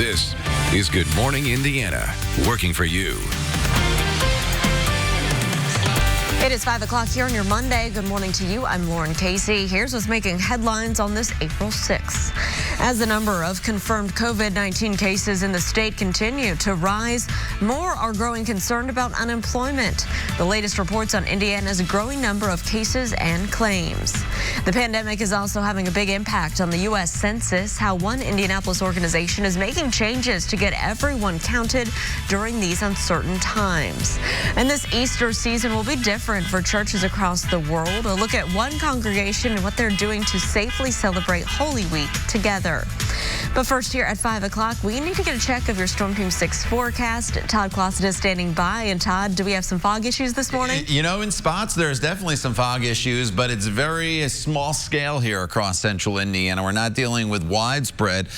This is Good Morning Indiana, working for you. It is 5 o'clock here on your Monday. Good morning to you. I'm Lauren Casey. Here's what's making headlines on this April 6th. As the number of confirmed COVID-19 cases in the state continue to rise, more are growing concerned about unemployment. The latest reports on Indiana's growing number of cases and claims. The pandemic is also having a big impact on the U.S. Census, how one Indianapolis organization is making changes to get everyone counted during these uncertain times. And this Easter season will be different for churches across the world. A look at one congregation and what they're doing to safely celebrate Holy Week together. But first, here at 5 o'clock, we need to get a check of your Storm Team 6 forecast. Todd Clausen is standing by. And Todd, do we have some fog issues this morning? You know, in spots, there's definitely some fog issues, but it's very small scale here across central Indiana. We're not dealing with widespread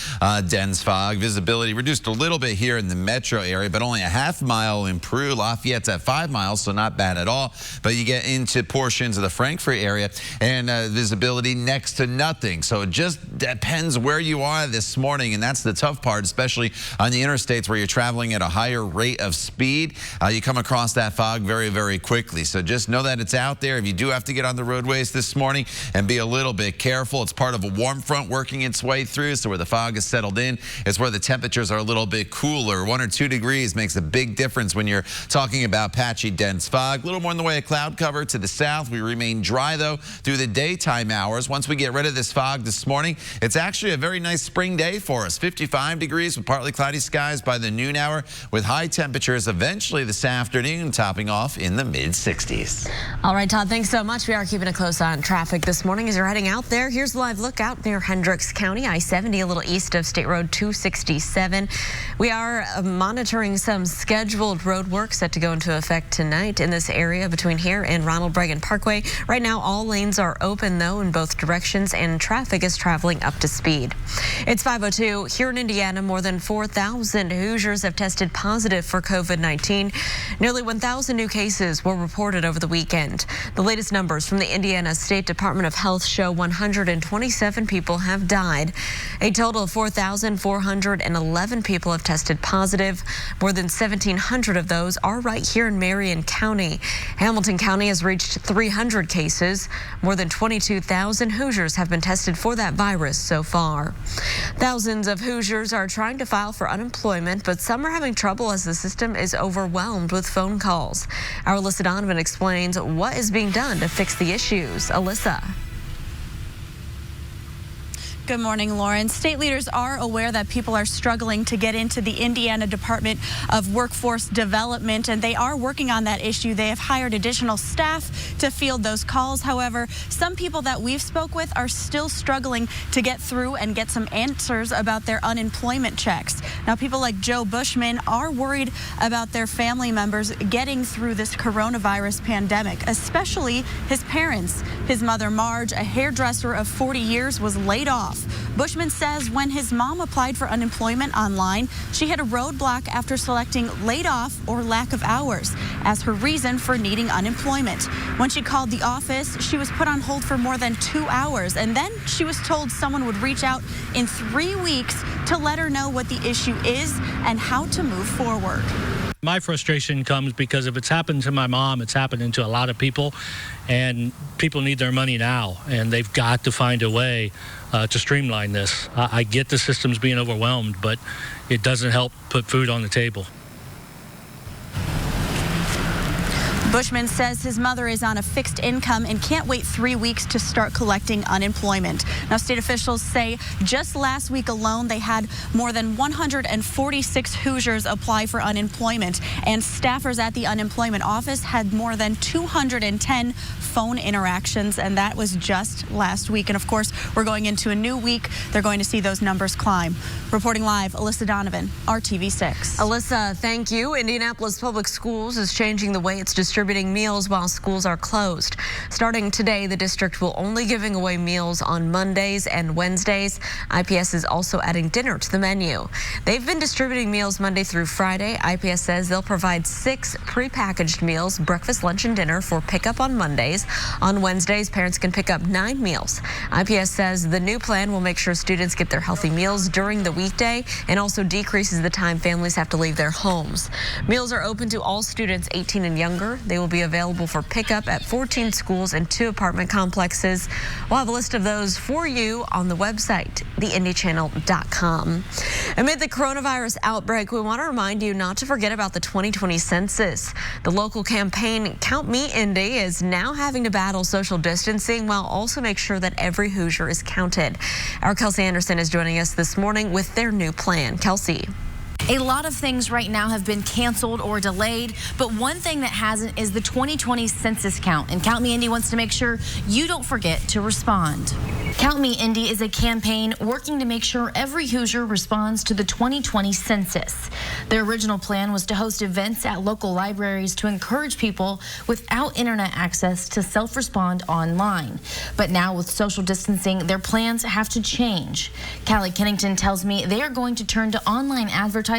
dense fog. Visibility reduced a little bit here in the metro area, but only a half mile in Peru. Lafayette's at 5 miles, so not bad at all. But you get into portions of the Frankfort area and visibility next to nothing. So it just depends where you are this morning, and that's the tough part, especially on the interstates where you're traveling at a higher rate of speed. You come across that fog very, very quickly. So just know that it's out there. If you do have to get on the roadways this morning, and be a little bit careful. It's part of a warm front working its way through, so where the fog is settled in, it's where the temperatures are a little bit cooler. 1 or 2 degrees makes a big difference when you're talking about patchy, dense fog. A little more in the way of cloud cover to the south. We remain dry, though, through the daytime hours. Once we get rid of this fog this morning, it's actually a very nice spring day for us. 55 degrees with partly cloudy skies by the noon hour, with high temperatures eventually this afternoon, topping off in the mid-60s. All right, Todd, thanks so much. We are keeping a close eye on traffic this morning as you're heading out there. Here's a live look out near Hendricks County, I-70, a little east of State Road 267. We are monitoring some scheduled road work set to go into effect tonight in this area between here and Ronald Reagan Parkway. Right now, all lanes are open, though, in both directions, and traffic is traveling up to speed. It's 5:02 here in Indiana. More than 4,000 Hoosiers have tested positive for COVID-19. Nearly 1,000 new cases were reported over the weekend. The latest numbers from the Indiana State Department of Health show 127 people have died. A total of 4,411 people have tested positive. More than 1,700 of those are right here in Marion County. Hamilton County has reached 300 cases. More than 22,000 Hoosiers have been tested for that virus so far. Thousands of Hoosiers are trying to file for unemployment, but some are having trouble as the system is overwhelmed with phone calls. Our Alyssa Donovan explains what is being done to fix the issues. Alyssa. Good morning, Lauren. State leaders are aware that people are struggling to get into the Indiana Department of Workforce Development, and they are working on that issue. They have hired additional staff to field those calls. However, some people that we've spoke with are still struggling to get through and get some answers about their unemployment checks. Now, people like Joe Bushman are worried about their family members getting through this coronavirus pandemic, especially his parents. His mother, Marge, a hairdresser of 40 years, was laid off. Bushman says when his mom applied for unemployment online, she hit a roadblock after selecting laid off or lack of hours as her reason for needing unemployment. When she called the office, she was put on hold for more than 2 hours, and then she was told someone would reach out in 3 weeks to let her know what the issue is and how to move forward. My frustration comes because if it's happened to my mom, it's happening to a lot of people, and people need their money now, and they've got to find a way to streamline this. I get the system's being overwhelmed, but it doesn't help put food on the table. Bushman says his mother is on a fixed income and can't wait 3 weeks to start collecting unemployment. Now, state officials say just last week alone, they had more than 146 Hoosiers apply for unemployment, and staffers at the unemployment office had more than 210 phone interactions, and that was just last week. And of course, we're going into a new week. They're going to see those numbers climb. Reporting live, Alyssa Donovan, RTV6. Alyssa, thank you. Indianapolis Public Schools is changing the way it's distributed distributing meals while schools are closed. Starting today, the district will only giving away meals on Mondays and Wednesdays. IPS is also adding dinner to the menu. They've been distributing meals Monday through Friday. IPS says they'll provide 6 prepackaged meals, breakfast, lunch, and dinner for pickup on Mondays. On Wednesdays, parents can pick up 9 meals. IPS says the new plan will make sure students get their healthy meals during the weekday and also decreases the time families have to leave their homes. Meals are open to all students 18 and younger. They will be available for pickup at 14 schools and 2 apartment complexes. We'll have a list of those for you on the website, theindychannel.com. Amid the coronavirus outbreak, we want to remind you not to forget about the 2020 census. The local campaign Count Me Indy is now having to battle social distancing while also make sure that every Hoosier is counted. Our Kelsey Anderson is joining us this morning with their new plan. Kelsey. A lot of things right now have been canceled or delayed, but one thing that hasn't is the 2020 census count. And Count Me Indy wants to make sure you don't forget to respond. Count Me Indy is a campaign working to make sure every Hoosier responds to the 2020 census. Their original plan was to host events at local libraries to encourage people without internet access to self-respond online. But now with social distancing, their plans have to change. Callie Kennington tells me they are going to turn to online advertising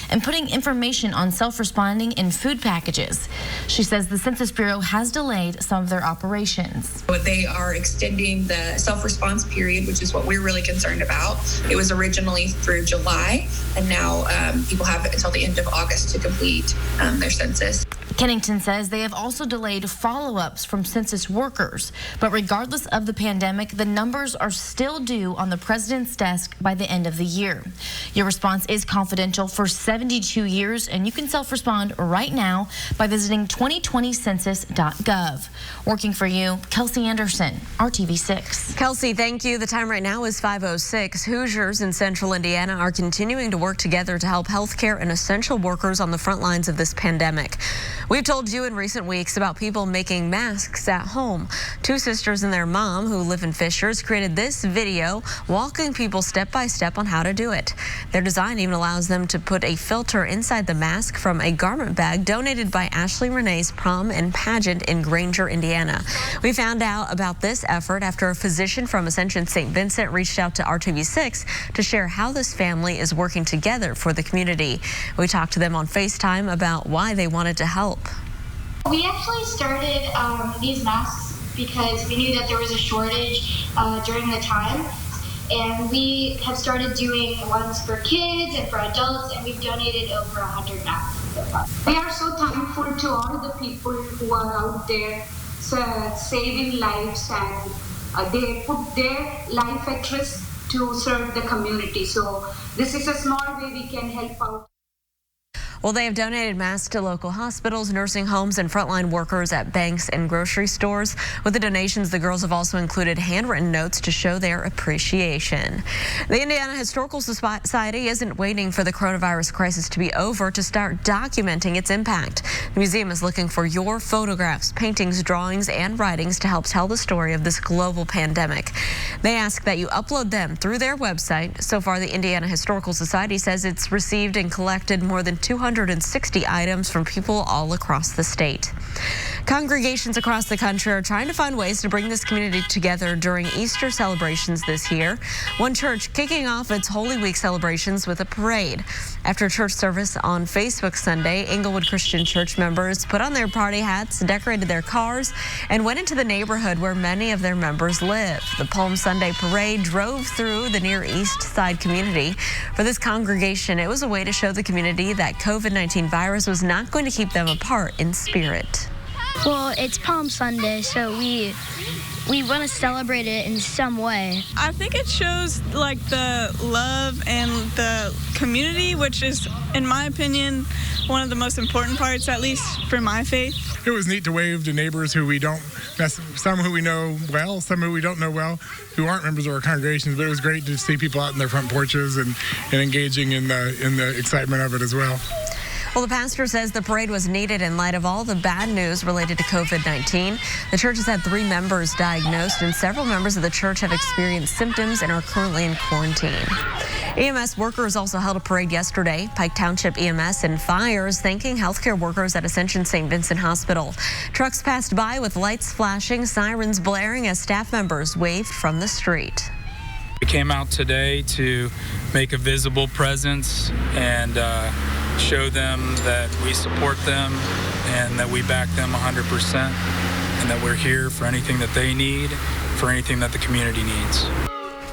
and putting information on self-responding in food packages. She says the Census Bureau has delayed some of their operations. They are extending the self-response period, which is what we're really concerned about. It was originally through July, and now people have until the end of August to complete their census. Kennington says they have also delayed follow-ups from census workers, but regardless of the pandemic, the numbers are still due on the president's desk by the end of the year. Your response is confidential for 72 years, and you can self-respond right now by visiting 2020census.gov. Working for you, Kelsey Anderson, RTV6. Kelsey, thank you. The time right now is 5:06. Hoosiers in central Indiana are continuing to work together to help healthcare and essential workers on the front lines of this pandemic. We've told you in recent weeks about people making masks at home. 2 sisters and their mom, who live in Fishers, created this video walking people step by step on how to do it. Their design even allows them to put a filter inside the mask from a garment bag donated by Ashley Renee's prom and pageant in Granger, Indiana. We found out about this effort after a physician from Ascension St. Vincent reached out to RTV6 to share how this family is working together for the community. We talked to them on FaceTime about why they wanted to help. We actually started these masks because we knew that there was a shortage during the time, and we have started doing ones for kids and for adults, and we've donated over 100 masks so far. We are so thankful to all the people who are out there saving lives, and they put their life at risk to serve the community. So this is a small way we can help out. Well, they have donated masks to local hospitals, nursing homes, and frontline workers at banks and grocery stores. With the donations, the girls have also included handwritten notes to show their appreciation. The Indiana Historical Society isn't waiting for the coronavirus crisis to be over to start documenting its impact. The museum is looking for your photographs, paintings, drawings, and writings to help tell the story of this global pandemic. They ask that you upload them through their website. So far, the Indiana Historical Society says it's received and collected more than 260 items from people all across the state. Congregations across the country are trying to find ways to bring this community together during Easter celebrations this year. One church kicking off its Holy Week celebrations with a parade. After church service on Facebook Sunday, Englewood Christian Church members put on their party hats, decorated their cars, and went into the neighborhood where many of their members live. The Palm Sunday parade drove through the Near East Side community. For this congregation, it was a way to show the community that COVID-19 virus was not going to keep them apart in spirit. Well, it's Palm Sunday, so we want to celebrate it in some way. I think it shows like the love and the community, which is, in my opinion, one of the most important parts, at least for my faith. It was neat to wave to neighbors who we don't, some who we know well, some who we don't know well, who aren't members of our congregations, but it was great to see people out in their front porches and engaging in the excitement of it as well. Well, the pastor says the parade was needed in light of all the bad news related to COVID-19. The church has had 3 members diagnosed, and several members of the church have experienced symptoms and are currently in quarantine. EMS workers also held a parade yesterday. Pike Township EMS and fires thanking healthcare workers at Ascension St. Vincent Hospital. Trucks passed by with lights flashing, sirens blaring as staff members waved from the street. We came out today to make a visible presence and show them that we support them and that we back them 100% and that we're here for anything that they need, for anything that the community needs.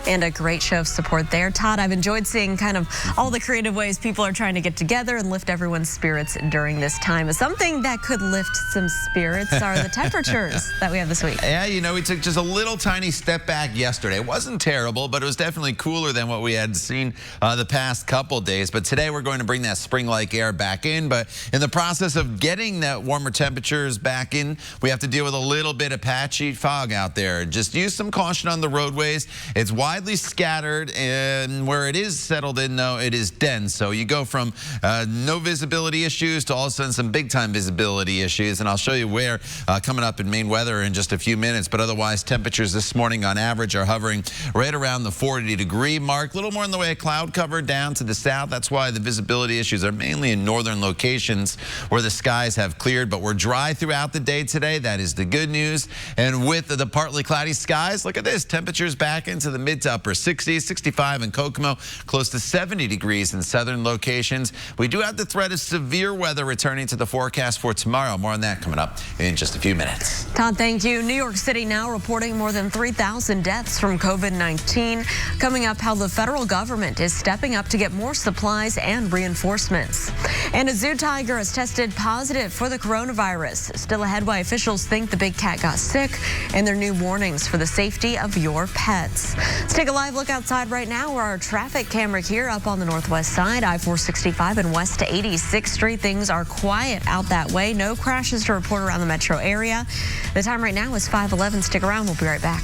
And a great show of support there. Todd, I've enjoyed seeing kind of all the creative ways people are trying to get together and lift everyone's spirits during this time. Something that could lift some spirits are the temperatures that we have this week. Yeah, you know, we took just a little tiny step back yesterday. It wasn't terrible, but it was definitely cooler than what we had seen the past couple days. But today we're going to bring that spring-like air back in. But in the process of getting that warmer temperatures back in, we have to deal with a little bit of patchy fog out there. Just use some caution on the roadways. It's widely scattered, and where it is settled in, though, it is dense. So you go from no visibility issues to all of a sudden some big-time visibility issues, and I'll show you where coming up in Maine weather in just a few minutes. But otherwise, temperatures this morning on average are hovering right around the 40-degree mark. A little more in the way of cloud cover down to the south. That's why the visibility issues are mainly in northern locations where the skies have cleared, but we're dry throughout the day today. That is the good news. And with the partly cloudy skies, look at this. Temperatures back into the mid to upper 60s, 65 in Kokomo, close to 70 degrees in southern locations. We do have the threat of severe weather returning to the forecast for tomorrow. More on that coming up in just a few minutes. Todd, thank you. New York City now reporting more than 3,000 deaths from COVID-19. Coming up, how the federal government is stepping up to get more supplies and reinforcements. And a zoo tiger has tested positive for the coronavirus. Still ahead why officials think the big cat got sick and their new warnings for the safety of your pets. Let's take a live look outside right now. Our traffic camera here up on the northwest side, I-465 and west to 86th Street. Things are quiet out that way. No crashes to report around the metro area. The time right now is 5:11. Stick around. We'll be right back.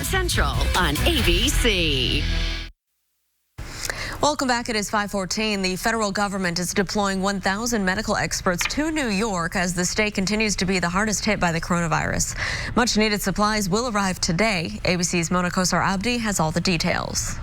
Central on ABC. Welcome back. It is 5:14. The federal government is deploying 1,000 medical experts to New York as the state continues to be the hardest hit by the coronavirus. Much needed supplies will arrive today. ABC's Mona Kosar-Abdi has all the details.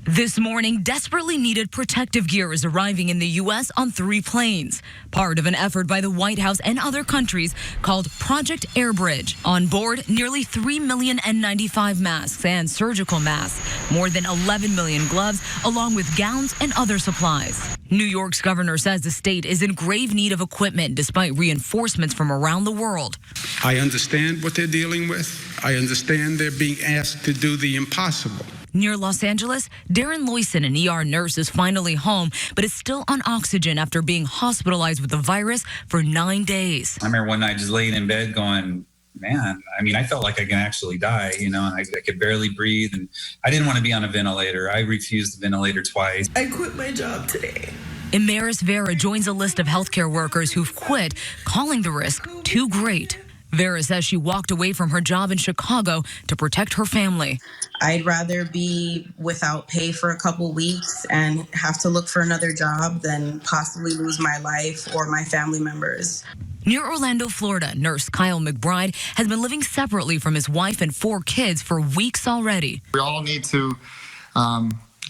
This morning, desperately needed protective gear is arriving in the U.S. on 3 planes, part of an effort by the White House and other countries called Project Airbridge. On board, nearly 3 million N95 masks and surgical masks, more than 11 million gloves, along with gowns and other supplies. New York's governor says the state is in grave need of equipment despite reinforcements from around the world. I understand what they're dealing with. I understand they're being asked to do the impossible. Near Los Angeles, Darren Loyson, an ER nurse, is finally home, but is still on oxygen after being hospitalized with the virus for 9 days. I remember one night just laying in bed going, man, I mean, I felt like I can actually die, you know, and I could barely breathe, and I didn't want to be on a ventilator. I refused the ventilator twice. I quit my job today. Imaris Vera joins a list of healthcare workers who've quit, calling the risk too great. Vera says she walked away from her job in Chicago to protect her family. I'd rather be without pay for a couple weeks and have to look for another job than possibly lose my life or my family members. Near Orlando, Florida, nurse Kyle McBride has been living separately from his wife and 4 kids for weeks already. We all need to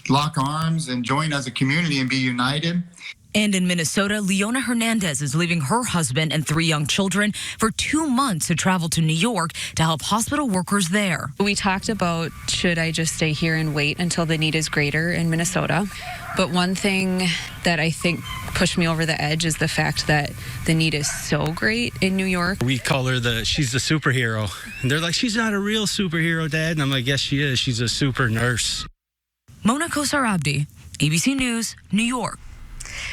lock arms and join as a community and be united. And in Minnesota, Leona Hernandez is leaving her husband and 3 young children for 2 months to travel to New York to help hospital workers there. We talked about, should I just stay here and wait until the need is greater in Minnesota? But one thing that I think pushed me over the edge is the fact that the need is so great in New York. We call her she's the superhero. And they're like, she's not a real superhero, Dad. And I'm like, yes, she is. She's a super nurse. Mona Kosar-Abdi, ABC News, New York.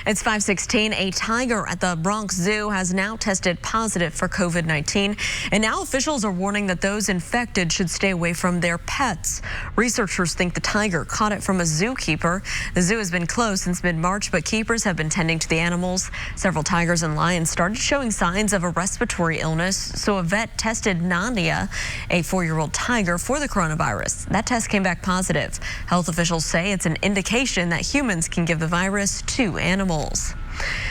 It's 5:16. A tiger at the Bronx Zoo has now tested positive for COVID-19, and now officials are warning that those infected should stay away from their pets. Researchers think the tiger caught it from a zookeeper. The zoo has been closed since mid-March, but keepers have been tending to the animals. Several tigers and lions started showing signs of a respiratory illness, so a vet tested Nadia, a 4-year-old tiger, for the coronavirus. That test came back positive. Health officials say it's an indication that humans can give the virus to animals.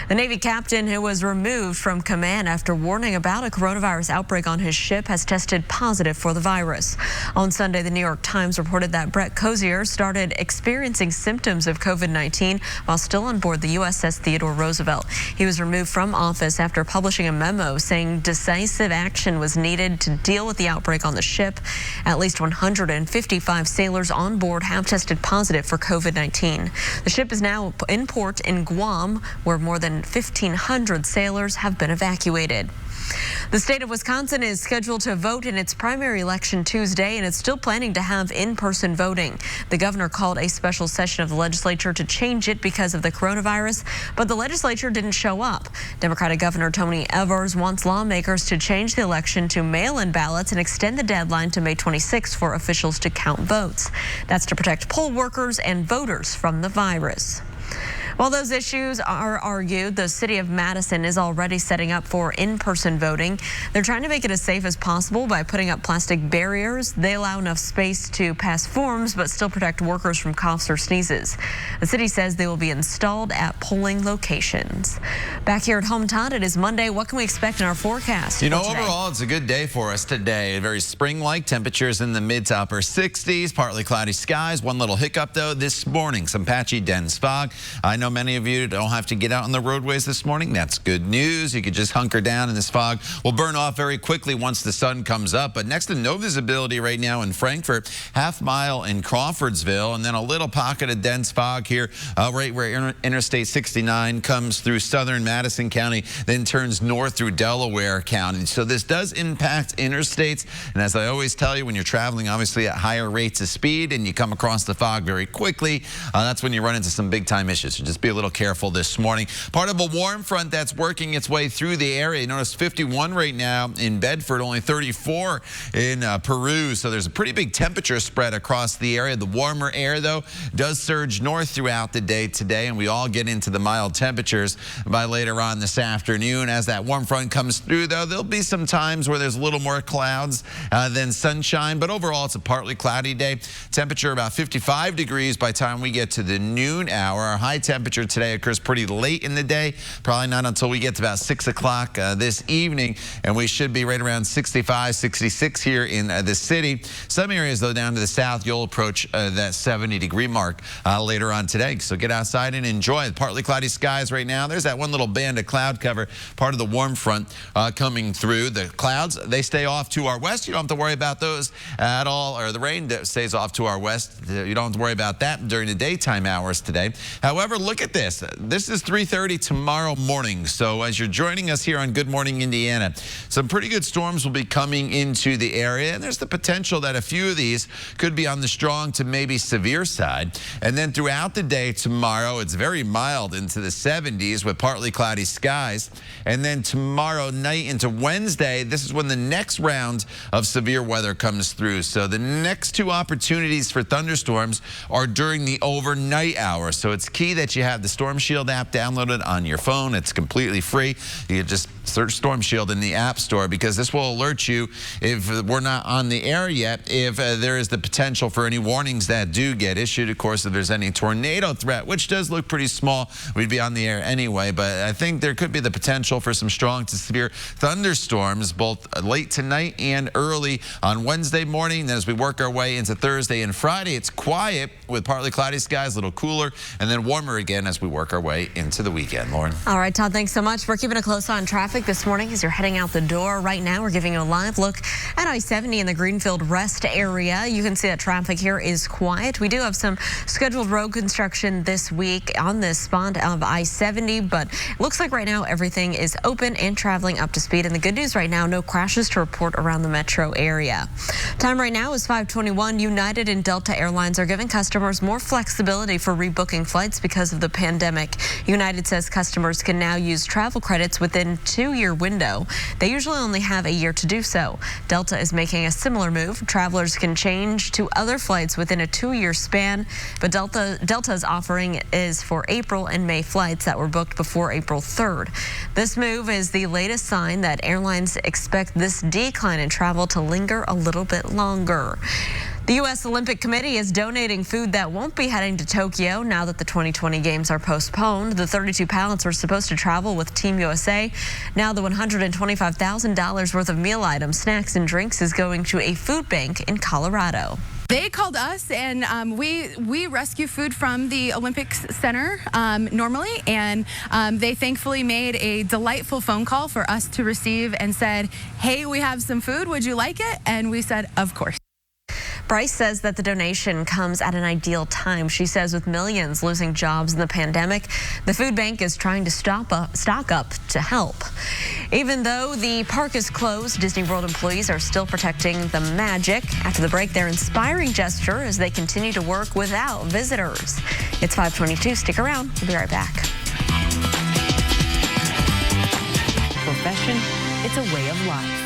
The Navy captain who was removed from command after warning about a coronavirus outbreak on his ship has tested positive for the virus. On Sunday, the New York Times reported that Brett Cozier started experiencing symptoms of COVID-19 while still on board the USS Theodore Roosevelt. He was removed from office after publishing a memo saying decisive action was needed to deal with the outbreak on the ship. At least 155 sailors on board have tested positive for COVID-19. The ship is now in port in Guam, where more than 1,500 sailors have been evacuated. The state of Wisconsin is scheduled to vote in its primary election Tuesday, and it's still planning to have in-person voting. The governor called a special session of the legislature to change it because of the coronavirus, but the legislature didn't show up. Democratic Governor Tony Evers wants lawmakers to change the election to mail-in ballots and extend the deadline to May 26 for officials to count votes. That's to protect poll workers and voters from the virus. While those issues are argued, the city of Madison is already setting up for in-person voting. They're trying to make it as safe as possible by putting up plastic barriers. They allow enough space to pass forms but still protect workers from coughs or sneezes. The city says they will be installed at polling locations. Back here at home, Todd, it is Monday. What can we expect in our forecast? You know, overall, it's a good day for us today. Very spring-like temperatures in the mid to upper 60s, partly cloudy skies. One little hiccup, though, this morning. Some patchy, dense fog. I know many of you don't have to get out on the roadways this morning. That's good news. You could just hunker down, and this fog will burn off very quickly once the sun comes up. But next to no visibility right now in Frankfort, half mile in Crawfordsville, and then a little pocket of dense fog here right where Interstate 69 comes through southern Madison County, then turns north through Delaware County. So this does impact interstates. And as I always tell you, when you're traveling, obviously at higher rates of speed and you come across the fog very quickly, that's when you run into some big time issues. So just be a little careful this morning. Part of a warm front that's working its way through the area. You notice 51 right now in Bedford, only 34 in Peru. So there's a pretty big temperature spread across the area. The warmer air, though, does surge north throughout the day today, and we all get into the mild temperatures by later on this afternoon. As that warm front comes through, though, there'll be some times where there's a little more clouds than sunshine, but overall it's a partly cloudy day. Temperature about 55 degrees by the time we get to the noon hour. Our high temperature today occurs pretty late in the day, probably not until we get to about 6 o'clock this evening, and we should be right around 65, 66 here in the city. Some areas, though, down to the south, you'll approach that 70-degree mark later on today. So get outside and enjoy it. Partly cloudy skies right now. There's that one little band of cloud cover, part of the warm front coming through. The clouds, they stay off to our west. You don't have to worry about those at all, or the rain stays off to our west. You don't have to worry about that during the daytime hours today. However, look at this. This is 3:30 tomorrow morning. So as you're joining us here on Good Morning Indiana, some pretty good storms will be coming into the area, and there's the potential that a few of these could be on the strong to maybe severe side. And then throughout the day tomorrow, it's very mild into the 70s with partly cloudy skies. And then tomorrow night into Wednesday, this is when the next round of severe weather comes through. So the next two opportunities for thunderstorms are during the overnight hours. So it's key that you have the Storm Shield app downloaded on your phone. It's completely free. You just search Storm Shield in the App Store, because this will alert you if we're not on the air yet, if there is the potential for any warnings that do get issued. Of course, if there's any tornado threat, which does look pretty small, we'd be on the air anyway. But I think there could be the potential for some strong to severe thunderstorms both late tonight and early on Wednesday morning. Then as we work our way into Thursday and Friday, it's quiet with partly cloudy skies, a little cooler, and then warmer again as we work our way into the weekend. Lauren. All right, Todd, thanks so much. We're keeping a close eye on traffic this morning as you're heading out the door. Right now, we're giving you a live look at I-70 in the Greenfield Rest area. You can see that traffic here is quiet. We do have some scheduled road construction this week on this spot of I-70, but it looks like right now everything is open and traveling up to speed. And the good news right now, no crashes to report around the metro area. Time right now is 5:21. United and Delta Airlines are giving customers more flexibility for rebooking flights because of the pandemic. United says customers can now use travel credits within 2-year window. They usually only have a year to do so. Delta is making a similar move. Travelers can change to other flights within a 2-year span, but Delta's offering is for April and May flights that were booked before April 3rd. This move is the latest sign that airlines expect this decline in travel to linger a little bit longer. The U.S. Olympic Committee is donating food that won't be heading to Tokyo now that the 2020 games are postponed. The 32 pilots were supposed to travel with Team USA. Now the $125,000 worth of meal items, snacks, and drinks is going to a food bank in Colorado. They called us, and we rescue food from the Olympics Center normally, and they thankfully made a delightful phone call for us to receive and said, hey, we have some food, would you like it? And we said, of course. Bryce says that the donation comes at an ideal time. She says with millions losing jobs in the pandemic, the food bank is trying to stock up to help. Even though the park is closed, Disney World employees are still protecting the magic. After the break, their inspiring gesture as they continue to work without visitors. It's 5:22. Stick around. We'll be right back. Profession, it's a way of life.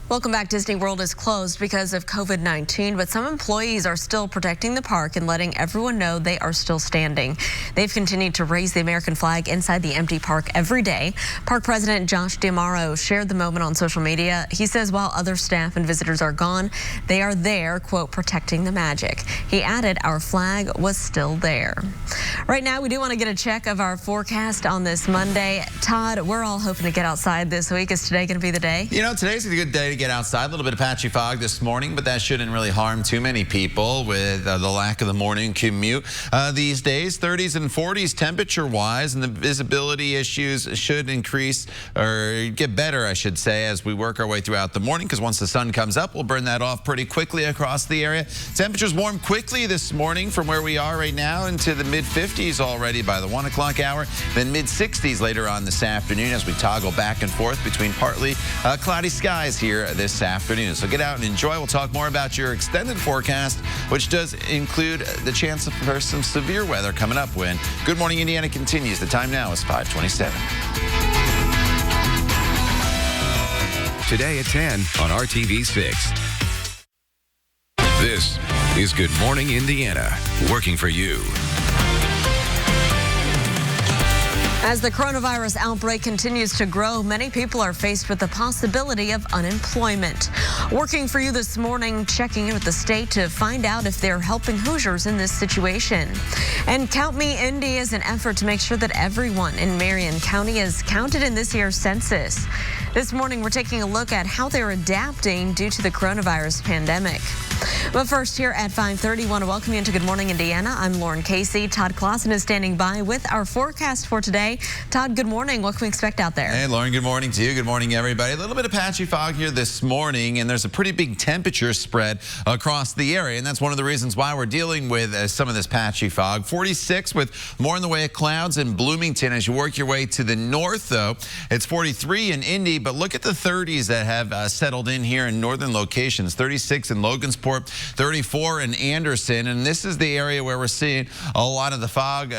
Welcome back. Disney World is closed because of COVID-19, but some employees are still protecting the park and letting everyone know they are still standing. They've continued to raise the American flag inside the empty park every day. Park President Josh D'Amaro shared the moment on social media. He says while other staff and visitors are gone, they are there, quote, protecting the magic. He added our flag was still there. Right now, we do want to get a check of our forecast on this Monday. Todd, we're all hoping to get outside this week. Is today going to be the day? You know, today's a good day to get outside. A little bit of patchy fog this morning, but that shouldn't really harm too many people with the lack of the morning commute these days. 30s and 40s temperature-wise, and the visibility issues should increase or get better, I should say, as we work our way throughout the morning, because once the sun comes up, we'll burn that off pretty quickly across the area. Temperatures warm quickly this morning from where we are right now into the mid-50s already by the 1 o'clock hour, then mid-60s later on this afternoon as we toggle back and forth between partly cloudy skies here this afternoon. So get out and enjoy. We'll talk more about your extended forecast, which does include the chance for some severe weather coming up when Good Morning Indiana continues. The time now is 5:27. Today at 10 on RTV6. This is Good Morning Indiana, working for you. As the coronavirus outbreak continues to grow, many people are faced with the possibility of unemployment. Working for you this morning, checking in with the state to find out if they're helping Hoosiers in this situation. And Count Me Indy is an effort to make sure that everyone in Marion County is counted in this year's census. This morning, we're taking a look at how they're adapting due to the coronavirus pandemic. But first, here at 5:30, want to welcome you into Good Morning Indiana. I'm Lauren Casey. Todd Clausen is standing by with our forecast for today. Todd, good morning. What can we expect out there? Hey, Lauren, good morning to you. Good morning, everybody. A little bit of patchy fog here this morning, and there's a pretty big temperature spread across the area, and that's one of the reasons why we're dealing with some of this patchy fog. 46 with more in the way of clouds in Bloomington. As you work your way to the north, though, it's 43 in Indy, but look at the 30s that have settled in here in northern locations. 36 in Logansport, 34 in Anderson, and this is the area where we're seeing a lot of the fog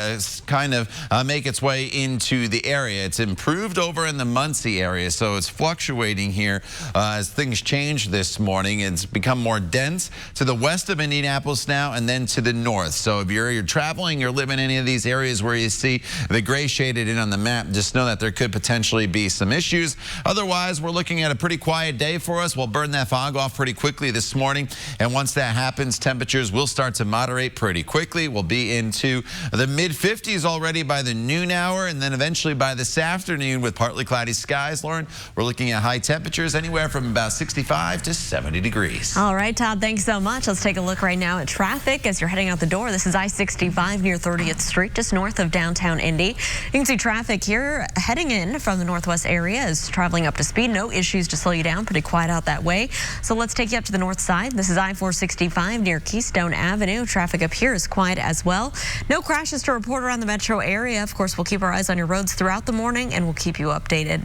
kind of make its way into the area. It's improved over in the Muncie area, so it's fluctuating here as things change this morning. It's become more dense to the west of Indianapolis now and then to the north. So if you're traveling, you're living in any of these areas where you see the gray shaded in on the map, just know that there could potentially be some issues. Otherwise, we're looking at a pretty quiet day for us. We'll burn that fog off pretty quickly this morning, and once that happens, temperatures will start to moderate pretty quickly. We'll be into the mid-50s already by the noon hour, and then eventually by this afternoon with partly cloudy skies, Lauren, we're looking at high temperatures anywhere from about 65 to 70 degrees. All right, Todd, thanks so much. Let's take a look right now at traffic as you're heading out the door. This is I-65 near 30th Street, just north of downtown Indy. You can see traffic here heading in from the northwest area is traveling up to speed. No issues to slow you down. Pretty quiet out that way. So let's take you up to the north side. This is I-465 near Keystone Avenue. Traffic up here is quiet as well. No crashes to report around the metro area. Of course, we'll keep our eyes on your roads throughout the morning, and we'll keep you updated.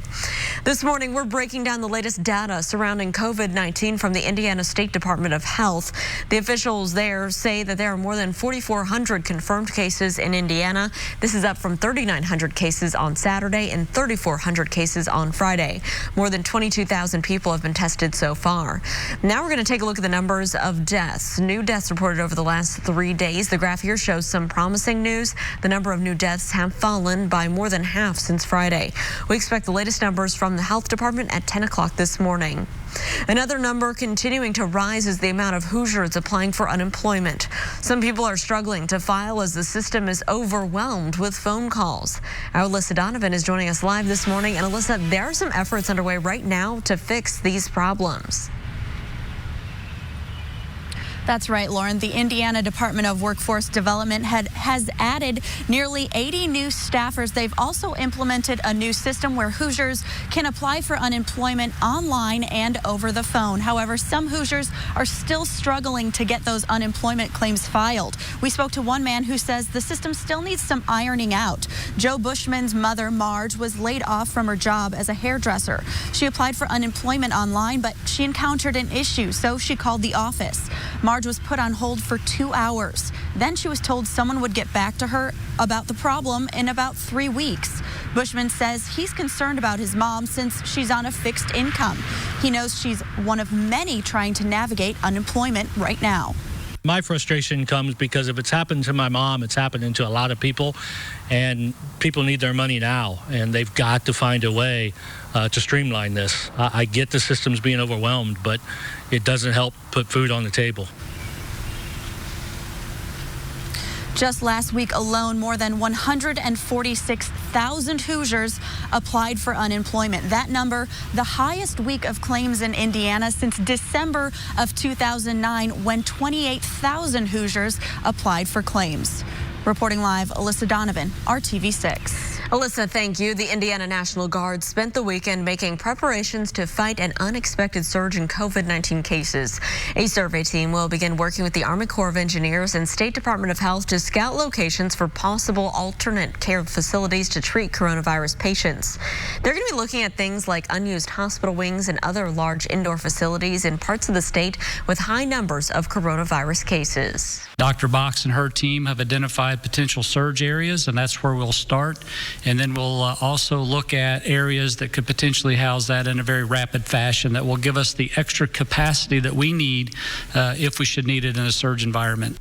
This morning, we're breaking down the latest data surrounding COVID-19 from the Indiana State Department of Health. The officials there say that there are more than 4,400 confirmed cases in Indiana. This is up from 3,900 cases on Saturday and 3,400 cases on Friday. More than 22,000 people have been tested so far. Now we're going to take a look at the numbers of deaths. New deaths reported over the last 3 days. The graph here shows some promising news. The number of new deaths have fallen by more than half since Friday. We expect the latest numbers from the health department at 10 o'clock this morning. Another number continuing to rise is the amount of Hoosiers applying for unemployment. Some people are struggling to file as the system is overwhelmed with phone calls. Our Alyssa Donovan is joining us live this morning. And Alyssa, there are some efforts underway right now to fix these problems. That's right, Lauren. The Indiana Department of Workforce Development has added nearly 80 new staffers. They've also implemented a new system where Hoosiers can apply for unemployment online and over the phone. However, some Hoosiers are still struggling to get those unemployment claims filed. We spoke to one man who says the system still needs some ironing out. Joe Bushman's mother, Marge, was laid off from her job as a hairdresser. She applied for unemployment online, but she encountered an issue, so she called the office. Marge was put on hold for 2 hours. Then she was told someone would get back to her about the problem in about 3 weeks. Bushman says he's concerned about his mom since she's on a fixed income. He knows she's one of many trying to navigate unemployment right now. My frustration comes because if it's happened to my mom, it's happening to a lot of people, and people need their money now, and they've got to find a way to streamline this. I get the system's being overwhelmed, but it doesn't help put food on the table. Just last week alone, more than 146,000 Hoosiers applied for unemployment. That number, the highest week of claims in Indiana since December of 2009, when 28,000 Hoosiers applied for claims. Reporting live, Alyssa Donovan, RTV6. Alyssa, thank you. The Indiana National Guard spent the weekend making preparations to fight an unexpected surge in COVID-19 cases. A survey team will begin working with the Army Corps of Engineers and State Department of Health to scout locations for possible alternate care facilities to treat coronavirus patients. They're going to be looking at things like unused hospital wings and other large indoor facilities in parts of the state with high numbers of coronavirus cases. Dr. Box and her team have identified potential surge areas, and that's where we'll start. And then we'll also look at areas that could potentially house that in a very rapid fashion that will give us the extra capacity that we need if we should need it in a surge environment.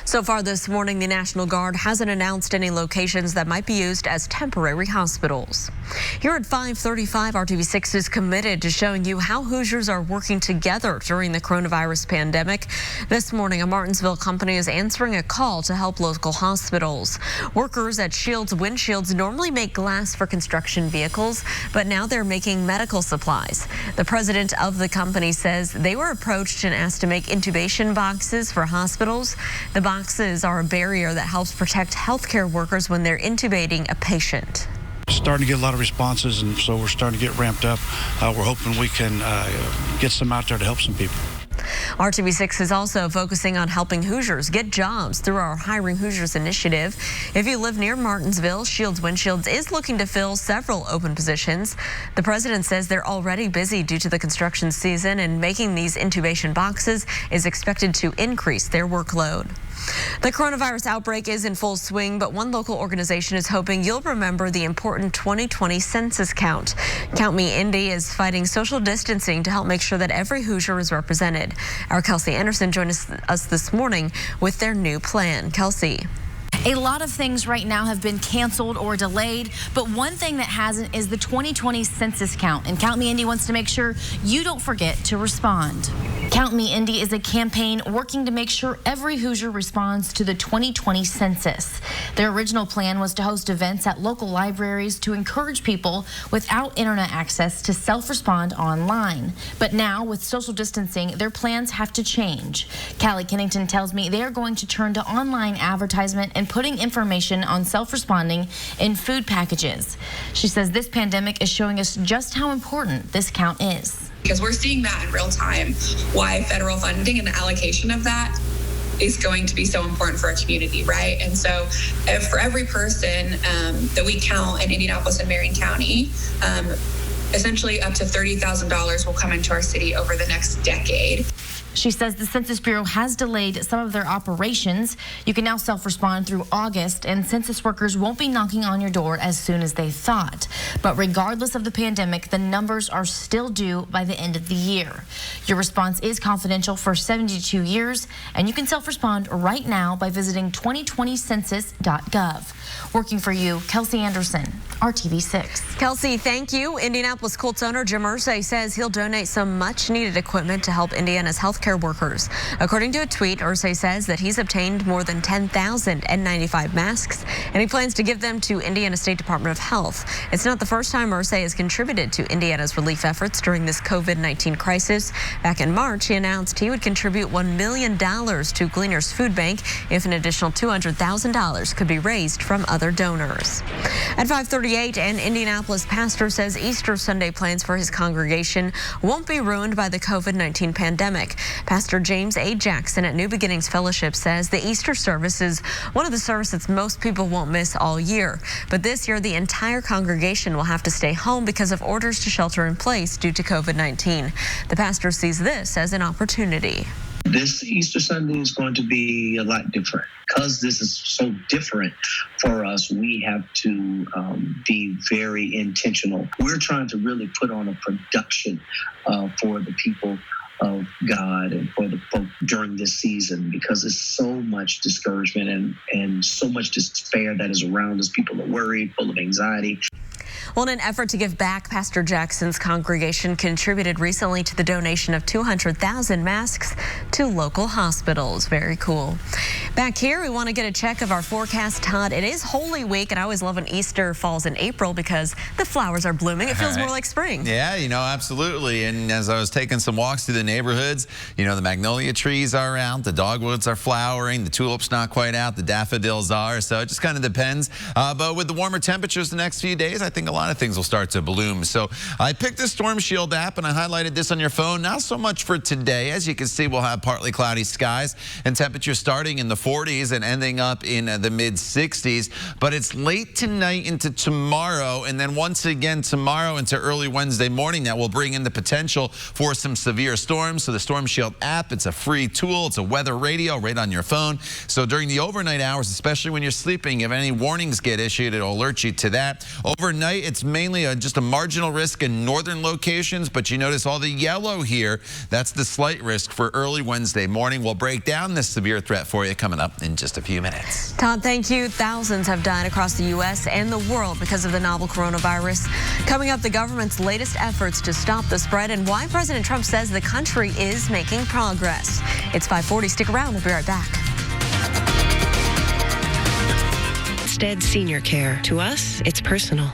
So far this morning, the National Guard hasn't announced any locations that might be used as temporary hospitals. Here at 5:35, RTV6 is committed to showing you how Hoosiers are working together during the coronavirus pandemic. This morning, a Martinsville company is answering a call to help local hospitals. Workers at Shields Windshields normally make glass for construction vehicles, but now they're making medical supplies. The president of the company says they were approached and asked to make intubation boxes for hospitals. The boxes are a barrier that helps protect healthcare workers when they're intubating a patient. Starting to get a lot of responses, and so we're starting to get ramped up. We're hoping we can get some out there to help some people. RTV6 is also focusing on helping Hoosiers get jobs through our Hiring Hoosiers initiative. If you live near Martinsville, Shields Windshields is looking to fill several open positions. The president says they're already busy due to the construction season, and making these intubation boxes is expected to increase their workload. The coronavirus outbreak is in full swing, but one local organization is hoping you'll remember the important 2020 census count. Count Me Indy is fighting social distancing to help make sure that every Hoosier is represented. Our Kelsey Anderson joined us this morning with their new plan. Kelsey. A lot of things right now have been canceled or delayed, but one thing that hasn't is the 2020 census count. And Count Me Indy wants to make sure you don't forget to respond. Count Me Indy is a campaign working to make sure every Hoosier responds to the 2020 census. Their original plan was to host events at local libraries to encourage people without internet access to self-respond online. But now, with social distancing, their plans have to change. Callie Kennington tells me they are going to turn to online advertisement and putting information on self-responding in food packages. She says this pandemic is showing us just how important this count is. Because we're seeing that in real time, why federal funding and the allocation of that is going to be so important for our community, right? And so for every person that we count in Indianapolis and Marion County, essentially up to $30,000 will come into our city over the next decade. She says the Census Bureau has delayed some of their operations. You can now self-respond through August, and census workers won't be knocking on your door as soon as they thought. But regardless of the pandemic, the numbers are still due by the end of the year. Your response is confidential for 72 years, and you can self-respond right now by visiting 2020census.gov. Working for you, Kelsey Anderson, RTV6. Kelsey, thank you. Indianapolis Colts owner Jim Irsay says he'll donate some much-needed equipment to help Indiana's healthcare workers. According to a tweet, Irsay says that he's obtained more than 10,000 N95 masks, and he plans to give them to Indiana State Department of Health. It's not the first time Irsay has contributed to Indiana's relief efforts during this COVID-19 crisis. Back in March, he announced he would contribute $1 million to Gleaner's Food Bank if an additional $200,000 could be raised from other donors. At 5:38, an Indianapolis pastor says Easter Sunday plans for his congregation won't be ruined by the COVID-19 pandemic. Pastor James A. Jackson at New Beginnings Fellowship says the Easter service is one of the services most people won't miss all year. But this year, the entire congregation will have to stay home because of orders to shelter in place due to COVID-19. The pastor sees this as an opportunity. This Easter Sunday is going to be a lot different. Because this is so different for us, we have to be very intentional. We're trying to really put on a production for the people of God and for the folk during this season, because there's so much discouragement and so much despair that is around us. People are worried, full of anxiety. Well, in an effort to give back, Pastor Jackson's congregation contributed recently to the donation of 200,000 masks to local hospitals. Very cool. Back here, we want to get a check of our forecast, Todd. It is Holy Week, and I always love when Easter falls in April because the flowers are blooming. It feels more like spring. Yeah, absolutely. And as I was taking some walks through the neighborhoods, the magnolia trees are out, the dogwoods are flowering, the tulips not quite out, the daffodils are. So it just kind of depends. But with the warmer temperatures the next few days, I think a lot of things will start to bloom. So I picked the Storm Shield app and I highlighted this on your phone. Not so much for today. As you can see, we'll have partly cloudy skies and temperatures starting in the 40s and ending up in the mid 60s. But it's late tonight into tomorrow, and then once again tomorrow into early Wednesday morning that will bring in the potential for some severe storms. So the Storm Shield app, it's a free tool. It's a weather radio right on your phone. So during the overnight hours, especially when you're sleeping, if any warnings get issued, it'll alert you to that. Overnight, it's mainly just a marginal risk in northern locations, but you notice all the yellow here. That's the slight risk for early Wednesday morning. We'll break down this severe threat for you coming up in just a few minutes. Todd, thank you. Thousands have died across the U.S. and the world because of the novel coronavirus. Coming up, the government's latest efforts to stop the spread and why President Trump says the country is making progress. It's 5:40. Stick around. We'll be right back. Stead Senior Care. To us, it's personal.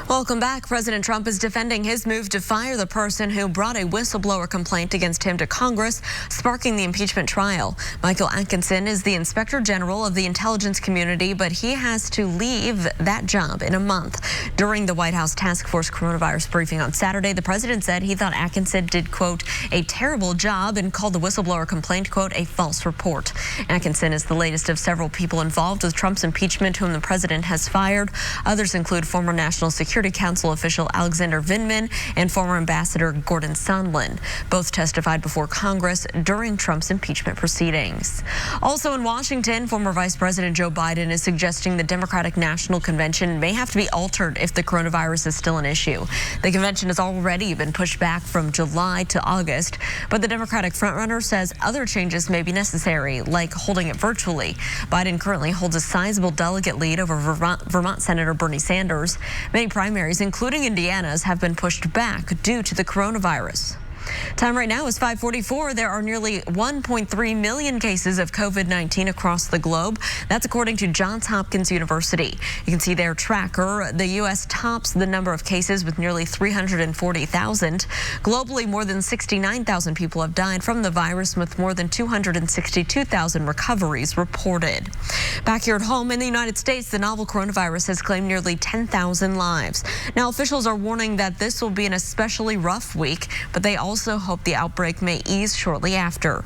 Welcome back. President Trump is defending his move to fire the person who brought a whistleblower complaint against him to Congress, sparking the impeachment trial. Michael Atkinson is the Inspector General of the intelligence community, but he has to leave that job in a month. During the White House Task Force coronavirus briefing on Saturday, the president said he thought Atkinson did, quote, a terrible job and called the whistleblower complaint, quote, a false report. Atkinson is the latest of several people involved with Trump's impeachment whom the president has fired. Others include former National Security Council official Alexander Vindman and former Ambassador Gordon Sondland. Both testified before Congress during Trump's impeachment proceedings. Also in Washington, former Vice President Joe Biden is suggesting the Democratic National Convention may have to be altered if the coronavirus is still an issue. The convention has already been pushed back from July to August, but the Democratic frontrunner says other changes may be necessary, like holding it virtually. Biden currently holds a sizable delegate lead over Vermont Senator Bernie Sanders. Many primaries, including Indiana's, have been pushed back due to the coronavirus. Time right now is 5:44. There are nearly 1.3 million cases of COVID-19 across the globe. That's according to Johns Hopkins University. You can see their tracker. The U.S. tops the number of cases with nearly 340,000. Globally, more than 69,000 people have died from the virus, with more than 262,000 recoveries reported. Back here at home in the United States, the novel coronavirus has claimed nearly 10,000 lives. Now, officials are warning that this will be an especially rough week, but they also hope the outbreak may ease shortly after.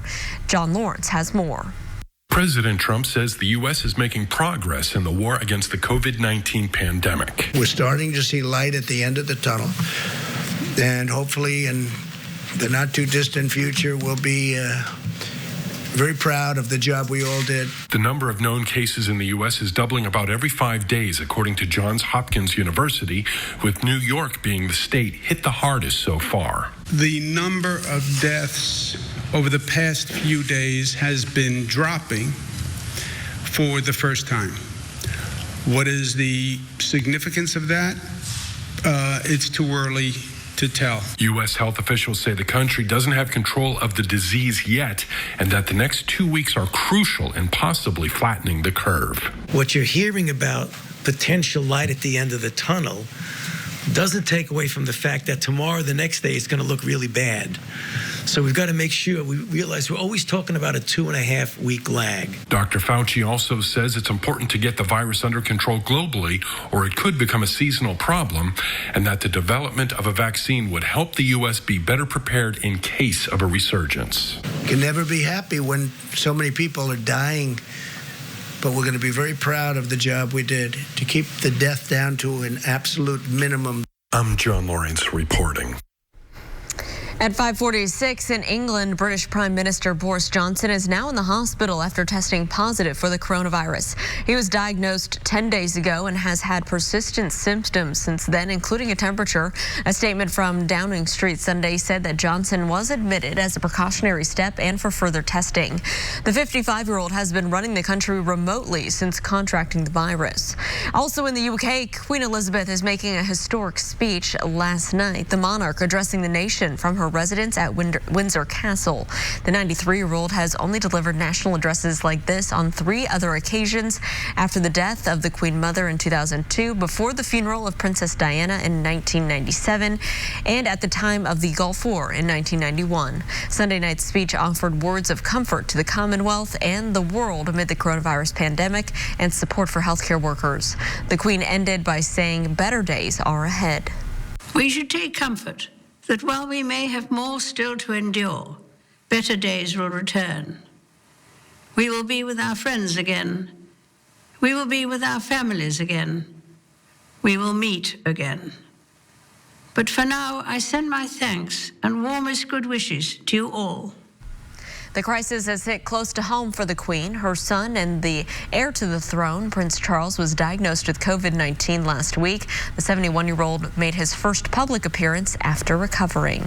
John Lawrence has more. President Trump says the U.S. is making progress in the war against the COVID-19 pandemic. We're starting to see light at the end of the tunnel, and hopefully in the not too distant future, we'll be very proud of the job we all did. The number of known cases in the U.S. is doubling about every 5 days, according to Johns Hopkins University, with New York being the state hit the hardest so far. The number of deaths over the past few days has been dropping for the first time. What is the significance of that? It's too early to tell. U.S. health officials say the country doesn't have control of the disease yet, and that the next 2 weeks are crucial in possibly flattening the curve. What you're hearing about potential light at the end of the tunnel doesn't take away from the fact that tomorrow, the next day, it's going to look really bad. So we've got to make sure we realize we're always talking about a 2.5 week lag. Dr. Fauci also says it's important to get the virus under control globally, or it could become a seasonal problem, and that the development of a vaccine would help the U.S. be better prepared in case of a resurgence. Can never be happy when so many people are dying, but we're going to be very proud of the job we did to keep the death down to an absolute minimum. I'm John Lawrence reporting. At 5:46 in England, British Prime Minister Boris Johnson is now in the hospital after testing positive for the coronavirus. He was diagnosed 10 days ago and has had persistent symptoms since then, including a temperature. A statement from Downing Street Sunday said that Johnson was admitted as a precautionary step and for further testing. The 55-year-old has been running the country remotely since contracting the virus. Also in the UK, Queen Elizabeth is making a historic speech last night. The monarch addressing the nation from her residence at Windsor Castle. The 93-year-old has only delivered national addresses like this on 3 other occasions: after the death of the Queen Mother in 2002, before the funeral of Princess Diana in 1997, and at the time of the Gulf War in 1991. Sunday night's speech offered words of comfort to the Commonwealth and the world amid the coronavirus pandemic and support for healthcare workers. The Queen ended by saying better days are ahead. We should take comfort that while we may have more still to endure, better days will return. We will be with our friends again. We will be with our families again. We will meet again. But for now, I send my thanks and warmest good wishes to you all. The crisis has hit close to home for the Queen. Her son and the heir to the throne, Prince Charles, was diagnosed with COVID-19 last week. The 71-year-old made his first public appearance after recovering.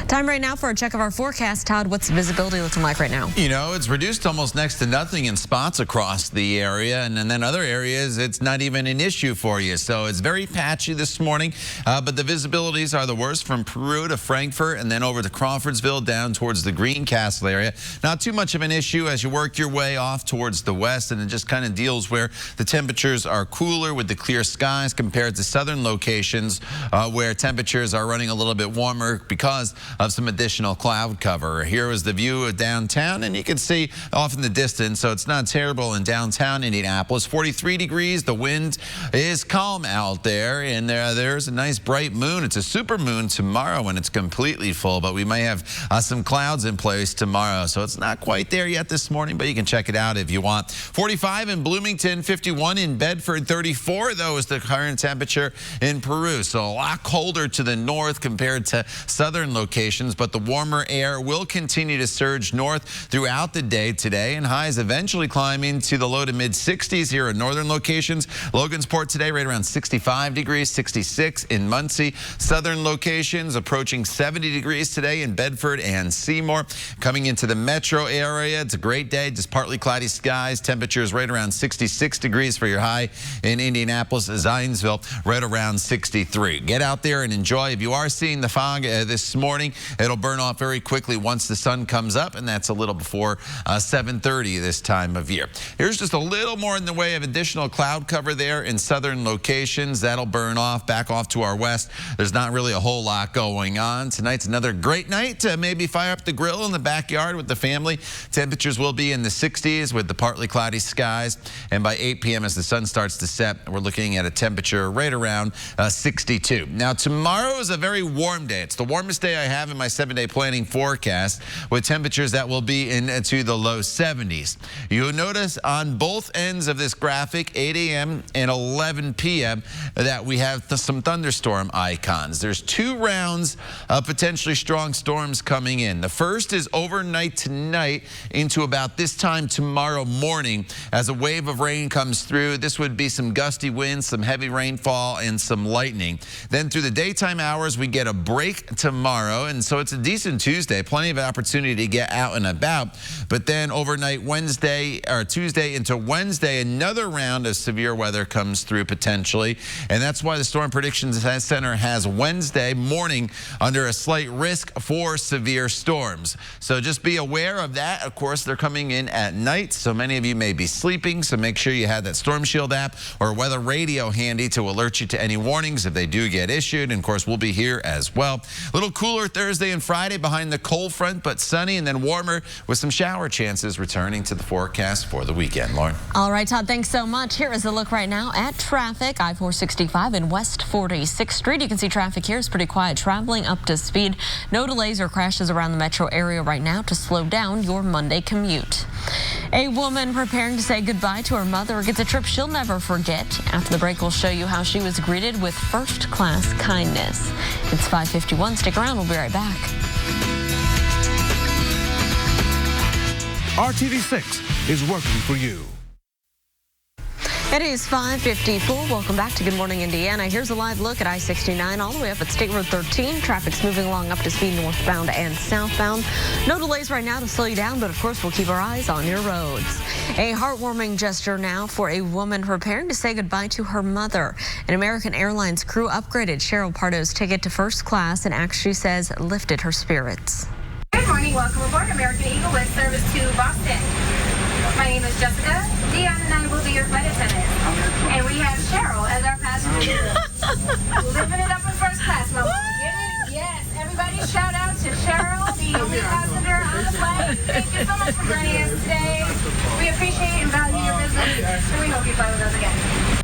Time right now for a check of our forecast. Todd, what's visibility looking like right now? You know, it's reduced almost next to nothing in spots across the area, and then other areas, it's not even an issue for you. So it's very patchy this morning, but the visibilities are the worst from Peru to Frankfurt and then over to Crawfordsville down towards the Greencastle area. Not too much of an issue as you work your way off towards the west, and it just kind of deals where the temperatures are cooler with the clear skies compared to southern locations where temperatures are running a little bit warmer because of some additional cloud cover. Here is the view of downtown, and you can see off in the distance, so it's not terrible in downtown Indianapolis. 43 degrees. The wind is calm out there, and there's a nice bright moon. It's a super moon tomorrow when it's completely full, but we may have some clouds in place tomorrow. So it's not quite there yet this morning, but you can check it out if you want. 45 in Bloomington, 51 in Bedford, 34 though is the current temperature in Peru. So a lot colder to the north compared to southern locations, but the warmer air will continue to surge north throughout the day today, and highs eventually climbing to the low to mid 60s here in northern locations. Logansport today right around 65 degrees, 66 in Muncie. Southern locations approaching 70 degrees today in Bedford and Seymour. Coming into the metro area, it's a great day, just partly cloudy skies. Temperatures right around 66 degrees for your high in Indianapolis. Zionsville right around 63. Get out there and enjoy. If you are seeing the fog this morning, it'll burn off very quickly once the sun comes up, and that's a little before 7:30 this time of year. Here's just a little more in the way of additional cloud cover there in southern locations. That'll burn off back off to our west. There's not really a whole lot going on. Tonight's another great night to maybe fire up the grill in the backyard with with the family. Temperatures will be in the 60s with the partly cloudy skies. And by 8 p.m. as the sun starts to set, we're looking at a temperature right around 62. Now, tomorrow is a very warm day. It's the warmest day I have in my 7-day planning forecast, with temperatures that will be into the low 70s. You'll notice on both ends of this graphic, 8 a.m. and 11 p.m., that we have some thunderstorm icons. There's 2 rounds of potentially strong storms coming in. The first is overnight tonight into about this time tomorrow morning as a wave of rain comes through. This would be some gusty winds, some heavy rainfall, and some lightning. Then through the daytime hours, we get a break tomorrow, and so it's a decent Tuesday. Plenty of opportunity to get out and about. But then overnight Wednesday or Tuesday into Wednesday, another round of severe weather comes through potentially, and that's why the Storm Predictions Center has Wednesday morning under a slight risk for severe storms. So just be aware of that. Of course, they're coming in at night, so many of you may be sleeping, so make sure you have that Storm Shield app or weather radio handy to alert you to any warnings if they do get issued. And of course, we'll be here as well. A little cooler Thursday and Friday behind the cold front, but sunny and then warmer with some shower chances returning to the forecast for the weekend. Lauren. All right, Todd, thanks so much. Here is a look right now at traffic. I-465 and West 46th Street. You can see traffic here is pretty quiet, traveling up to speed. No delays or crashes around the metro area right now to slow down your Monday commute. A woman preparing to say goodbye to her mother gets a trip she'll never forget. After the break, we'll show you how she was greeted with first-class kindness. It's 5:51. Stick around. We'll be right back. RTV6 is working for you. It is 5:54. Welcome back to Good Morning Indiana. Here's a live look at I-69 all the way up at State Road 13. Traffic's moving along up to speed northbound and southbound. No delays right now to slow you down, but of course we'll keep our eyes on your roads. A heartwarming gesture now for a woman preparing to say goodbye to her mother. An American Airlines crew upgraded Cheryl Pardo's ticket to first class, and actually says lifted her spirits. Good morning. Welcome aboard American Eagle with service to Boston. My name is Jessica. Dion and I will be your flight attendants. And we have Cheryl as our passenger. Living it up in first class, Mama. Yes, everybody shout out to Cheryl, the only passenger on the flight. Thank you so much for joining us today. We appreciate and value your business, and we hope you fly with us again.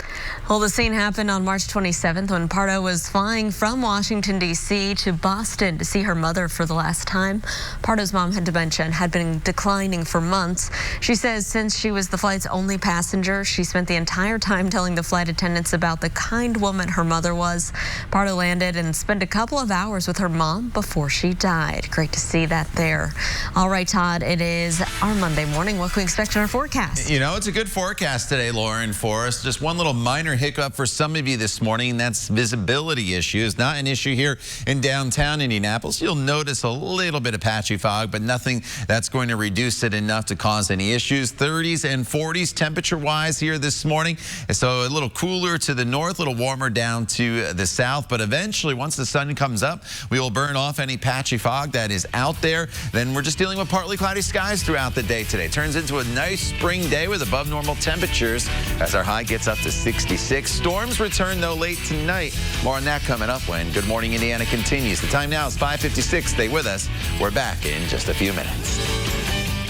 Well, the scene happened on March 27th when Pardo was flying from Washington, D.C. to Boston to see her mother for the last time. Pardo's mom had dementia and had been declining for months. She says since she was the flight's only passenger, she spent the entire time telling the flight attendants about the kind woman her mother was. Pardo landed and spent a couple of hours with her mom before she died. Great to see that there. All right, Todd, it is our Monday morning. What can we expect in our forecast? You know, it's a good forecast today, Lauren, for us. Just one little minor hiccup for some of you this morning, and that's visibility issues. Not an issue here in downtown Indianapolis. You'll notice a little bit of patchy fog, but nothing that's going to reduce it enough to cause any issues. 30s and 40s temperature-wise here this morning. So a little cooler to the north, a little warmer down to the south. But eventually, once the sun comes up, we will burn off any patchy fog that is out there. Then we're just dealing with partly cloudy skies throughout the day today. Turns into a nice spring day with above normal temperatures as our high gets up to 66. Storms return, though, late tonight. More on that coming up when Good Morning Indiana continues. The time now is 5:56. Stay with us. We're back in just a few minutes.